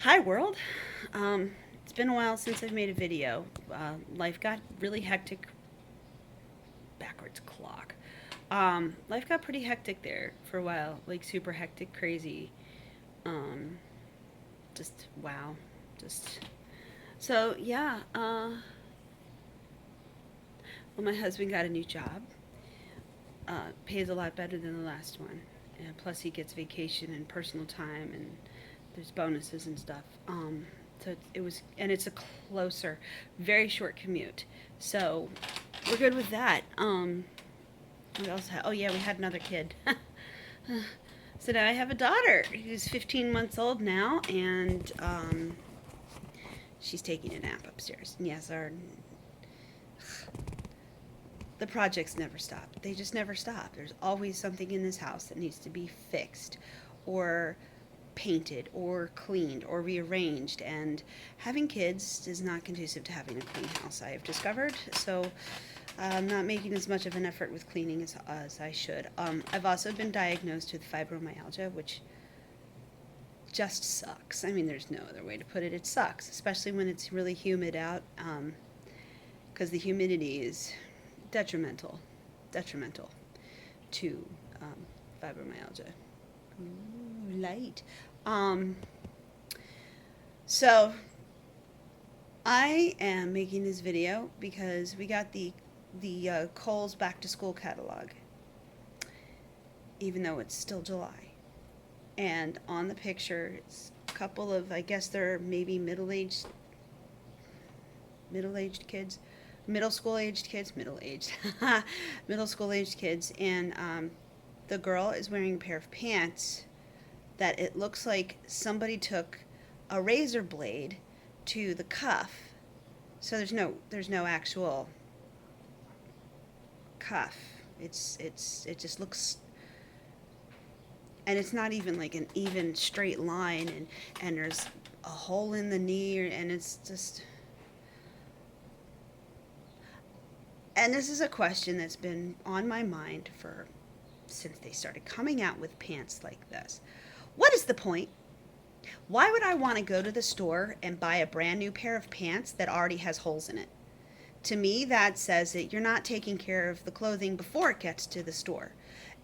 Hi world. It's been a while since I've made a video. Life got really hectic. Backwards clock. Life got pretty hectic there for a while. Like super hectic, crazy. Um, just wow. Just so yeah. Well, my husband got a new job. Pays a lot better than the last one. And plus, he gets vacation and personal time, and there's bonuses and stuff. So it was, and it's a closer, very short commute. So we're good with that. What else? Oh yeah, we had another kid. So now I have a daughter who's 15 months old now, and she's taking a nap upstairs. And yes, our the projects never stop. They just never stop. There's always something in this house that needs to be fixed or painted or cleaned or rearranged. And having kids is not conducive to having a clean house, I have discovered. So I'm not making as much of an effort with cleaning as I should. I've also been diagnosed with fibromyalgia, which just sucks. I mean, there's no other way to put it. It sucks, especially when it's really humid out, because the humidity is detrimental, detrimental to um, fibromyalgia. Ooh, light. Um, so I am making this video because we got the Kohl's back to school catalog, even though it's still July. And on the picture, it's a couple of, I guess they're maybe middle aged kids, middle school aged kids, middle aged, middle school aged kids, and the girl is wearing a pair of pants that it looks like somebody took a razor blade to the cuff. So there's no actual cuff. It just looks, and it's not even like an even straight line, and there's a hole in the knee, and it's just, and this is a question that's been on my mind for since they started coming out with pants like this. What is the point? Why would I want to go to the store and buy a brand new pair of pants that already has holes in it? To me, that says that you're not taking care of the clothing before it gets to the store.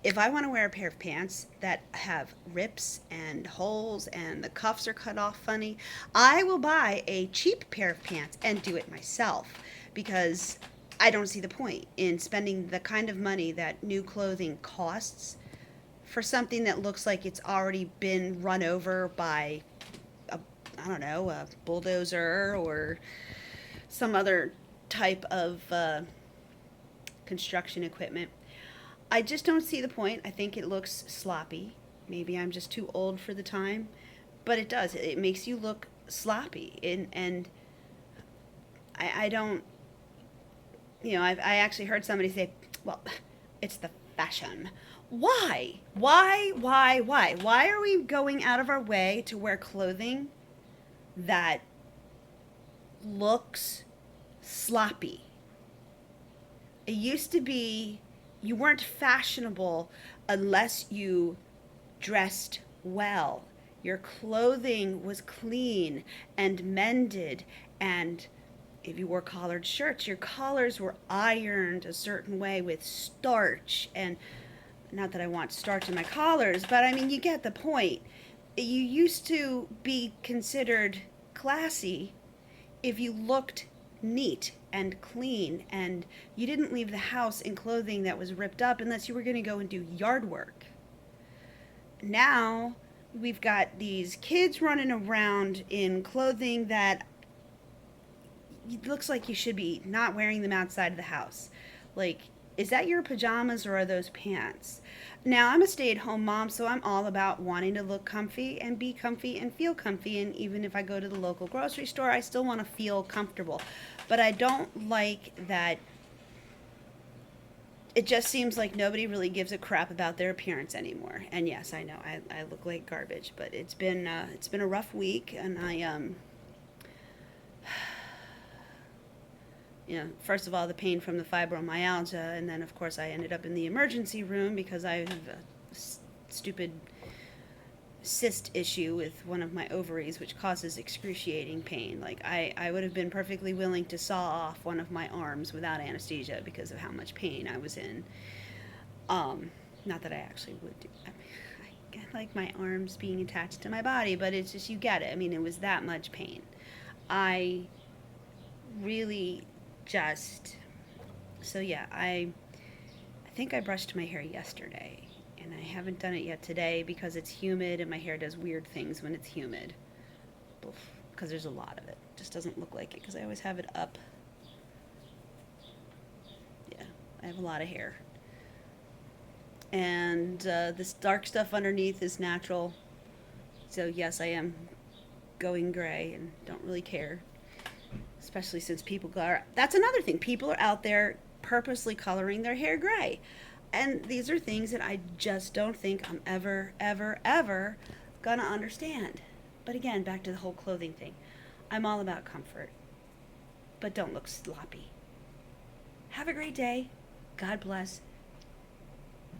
If I want to wear a pair of pants that have rips and holes and the cuffs are cut off funny, I will buy a cheap pair of pants and do it myself because I don't see the point in spending the kind of money that new clothing costs for something that looks like it's already been run over by a, I don't know, a bulldozer or some other type of construction equipment. I just don't see the point. I think it looks sloppy. Maybe I'm just too old for the time, but it does. It makes you look sloppy, and I don't. I actually heard somebody say, "Well, it's the fashion." Why? Why? Why? Why? Why are we going out of our way to wear clothing that looks sloppy? It used to be you weren't fashionable unless you dressed well. Your clothing was clean and mended, and if you wore collared shirts, your collars were ironed a certain way with starch. And not that I want starch in my collars, but I mean, you get the point. You used to be considered classy if you looked neat and clean and you didn't leave the house in clothing that was ripped up unless you were going to go and do yard work. Now we've got these kids running around in clothing that it looks like you should be not wearing them outside of the house. Like, is that your pajamas or are those pants? Now, I'm a stay at home mom, so I'm all about wanting to look comfy and be comfy and feel comfy. And even if I go to the local grocery store, I still want to feel comfortable. But I don't like that it just seems like nobody really gives a crap about their appearance anymore. And yes, I know I look like garbage, but it's been a rough week, and first of all, the pain from the fibromyalgia, and then of course I ended up in the emergency room because I have a stupid cyst issue with one of my ovaries, which causes excruciating pain. Like, I would have been perfectly willing to saw off one of my arms without anesthesia because of how much pain I was in. Not that I actually would do. I get like my arms being attached to my body, but it's just, you get it. I mean, it was that much pain. I really just, so yeah, I think I brushed my hair yesterday, and I haven't done it yet today because it's humid and my hair does weird things when it's humid. Because there's a lot of it. It just doesn't look like it because I always have it up. Yeah, I have a lot of hair. And this dark stuff underneath is natural. So yes, I am going gray and don't really care. Especially since people are, that's another thing. People are out there purposely coloring their hair gray. And these are things that I just don't think I'm ever, ever, ever gonna understand. But again, back to the whole clothing thing. I'm all about comfort, but don't look sloppy. Have a great day. God bless.